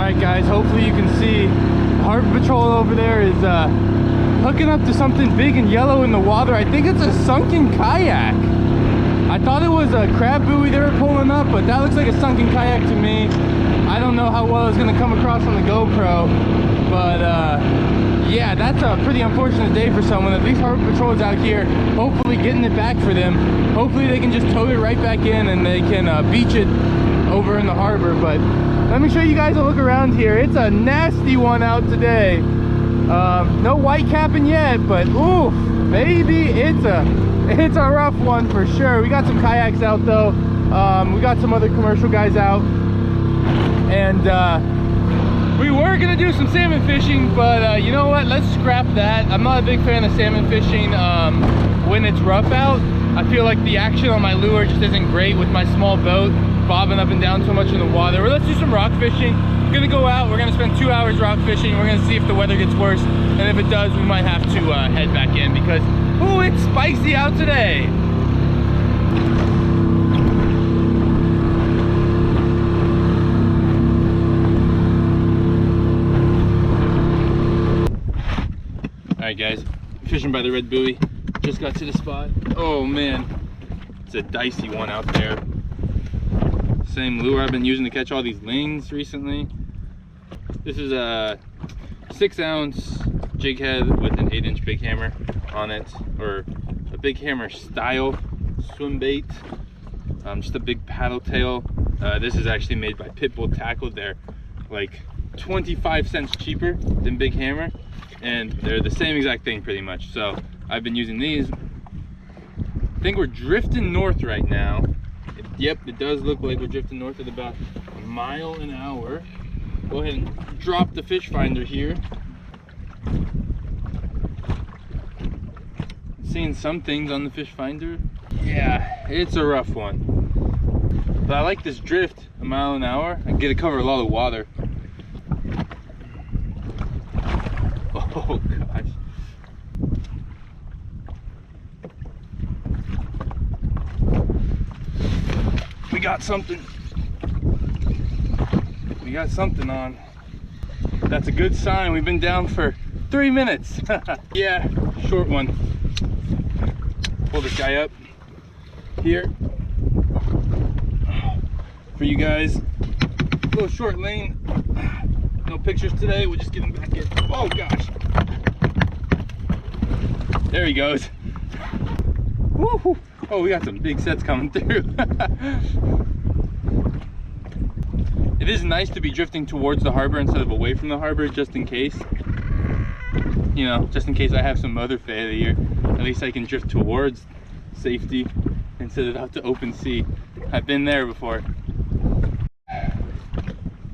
Alright guys, hopefully you can see Harbor Patrol over there is hooking up to something big and yellow in the water. I think it's a sunken kayak. I thought it was a crab buoy they were pulling up, but that looks like a sunken kayak to me. I don't know how well it's going to come across on the GoPro, but yeah, that's a pretty unfortunate day for someone. At least Harbor Patrol is out here, hopefully getting it back for them. Hopefully they can just tow it right back in and they can beach it over in the harbor. But let me show you guys a look around here. It's a nasty one out today. No white capping yet, but ooh, baby, it's a rough one for sure. We got some kayaks out though. We got some other commercial guys out, and we were gonna do some salmon fishing, but you know what, let's scrap that. I'm not a big fan of salmon fishing when it's rough out. I feel like the action on my lure just isn't great with my small boat bobbing up and down so much in the water. Or let's do some rock fishing. We're gonna go out, we're gonna spend 2 hours rock fishing. We're gonna see if the weather gets worse, and if it does, we might have to head back in because ooh, it's spicy out today. Alright guys, fishing by the red buoy. Just got to the spot. Oh man, it's a dicey one out there. Same lure I've been using to catch all these lings recently. This is a 6-ounce jig head with an 8-inch big hammer on it, or a big hammer style swim bait. Just a big paddle tail. This is actually made by Pitbull Tackle. They're like 25 cents cheaper than big hammer, and they're the same exact thing pretty much. So I've been using these. I think we're drifting north right now. Yep, it does look like we're drifting north at about a mile an hour. Go ahead and drop the fish finder here. Seeing some things on the fish finder. Yeah, it's a rough one. But I like this drift a mile an hour. I get to cover a lot of water. Oh gosh. We got something. We got something on. That's a good sign. We've been down for 3 minutes. Yeah, short one. Pull this guy up here for you guys. A little short lane. No pictures today. We'll just get him back in. Oh gosh. There he goes. Woo-hoo. Oh, we got some big sets coming through. It is nice to be drifting towards the harbor instead of away from the harbor, just in case. You know, just in case I have some other failure. At least I can drift towards safety instead of out to open sea. I've been there before.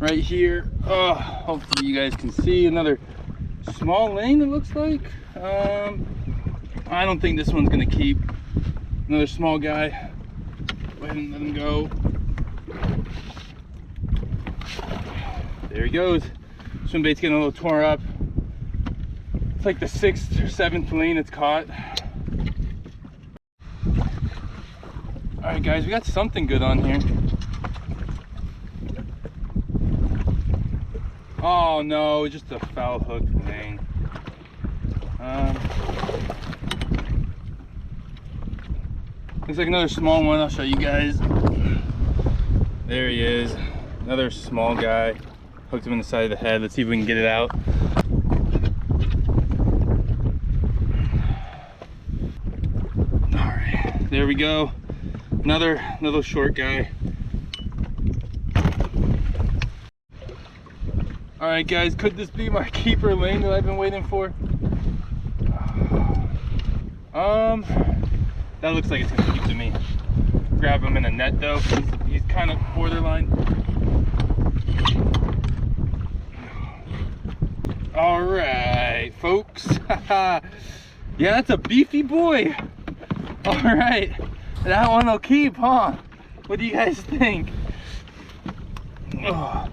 Right here, oh, hopefully you guys can see another small lane, it looks like. I don't think this one's gonna keep. Another small guy. Go ahead and let him go. There he goes. Swim bait's getting a little torn up. It's like the 6th or 7th lane it's caught. Alright guys, we got something good on here. Oh no, just a foul hook thing. Looks like another small one. I'll show you guys. There he is. Another small guy. Hooked him in the side of the head. Let's see if we can get it out. Alright, there we go. Another short guy. Alright guys, could this be my keeper lane that I've been waiting for? That looks like it's gonna keep to me. Grab him in a net though. He's kind of borderline. Alright, folks. Yeah, that's a beefy boy. Alright, that one will keep, huh? What do you guys think? Oh.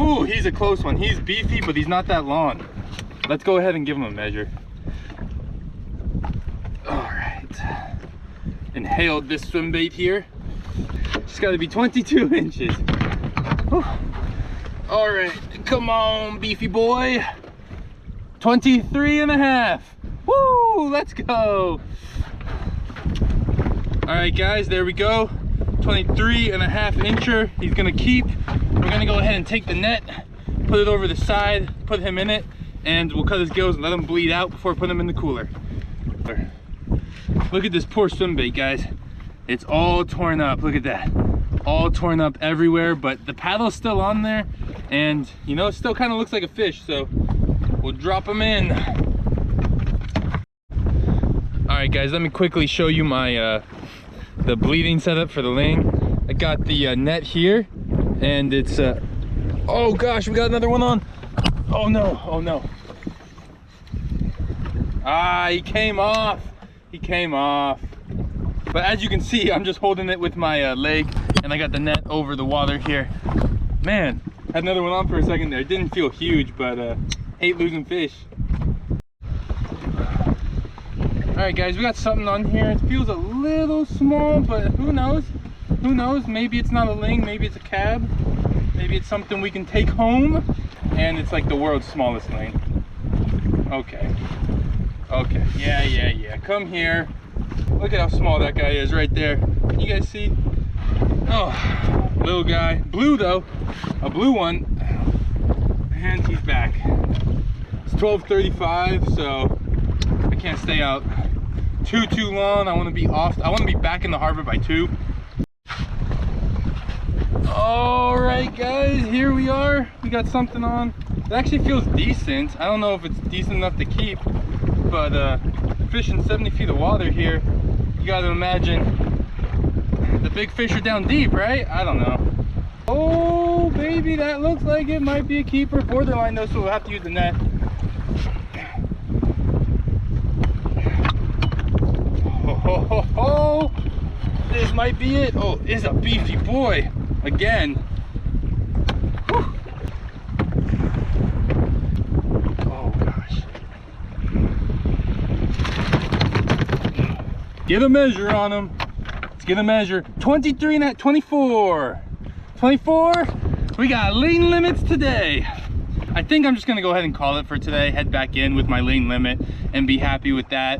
Ooh, he's a close one. He's beefy, but he's not that long. Let's go ahead and give him a measure. Alright. Inhaled this swim bait here. Just gotta be 22 inches. Whew. All right, come on, beefy boy. 23.5. Woo, let's go. All right, guys, there we go. 23.5 incher. He's gonna keep. We're gonna go ahead and take the net, put it over the side, put him in it, and we'll cut his gills and let him bleed out before putting him in the cooler. Look at this poor swim bait, guys. It's all torn up. Look at that. All torn up everywhere, but the paddle's still on there, and you know, it still kind of looks like a fish, so we'll drop him in. All right, guys, let me quickly show you my the bleeding setup for the ling. I got the net here, and it's oh gosh, we got another one on. Oh no, oh no. Ah, he came off. He came off. But as you can see, I'm just holding it with my leg, and I got the net over the water here. Man, had another one on for a second there. It didn't feel huge, but hate losing fish. All right, guys, we got something on here. It feels a little small, but who knows? Who knows? Maybe it's not a ling, maybe it's a cab. Maybe it's something we can take home, and it's like the world's smallest ling. Okay. Okay, yeah. Come here. Look at how small that guy is right there. Can you guys see? Oh, little guy. Blue though, a blue one. And he's back. It's 12:35, so I can't stay out too long. I want to be off. I want to be back in the harbor by 2. All right, guys, here we are. We got something on. It actually feels decent. I don't know if it's decent enough to keep, but fishing 70 feet of water here, you got to imagine the big fish are down deep, right? I don't know. Oh, baby, that looks like it might be a keeper. Borderline though, so we'll have to use the net. Oh, this might be it. Oh, it's a beefy boy again. Whew. Oh gosh. Get a measure on him. Let's get a measure. 23 and at 24. 24. We got lean limits today. I think I'm just gonna go ahead and call it for today. Head back in with my lean limit and be happy with that.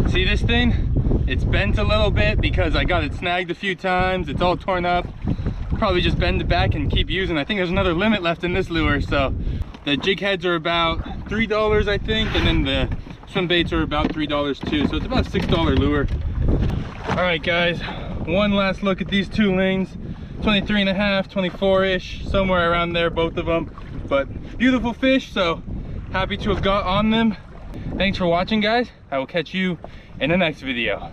See this thing? It's bent a little bit because I got it snagged a few times. It's all torn up. Probably just bend it back and keep using. I think there's another limit left in this lure. So the jig heads are about $3, I think, and then the swim baits are about $3 too. So it's about a $6 lure. All right, guys, one last look at these two lings. 23.5, 24-ish, somewhere around there, both of them. But beautiful fish, so happy to have got on them. Thanks for watching, guys. I will catch you in the next video.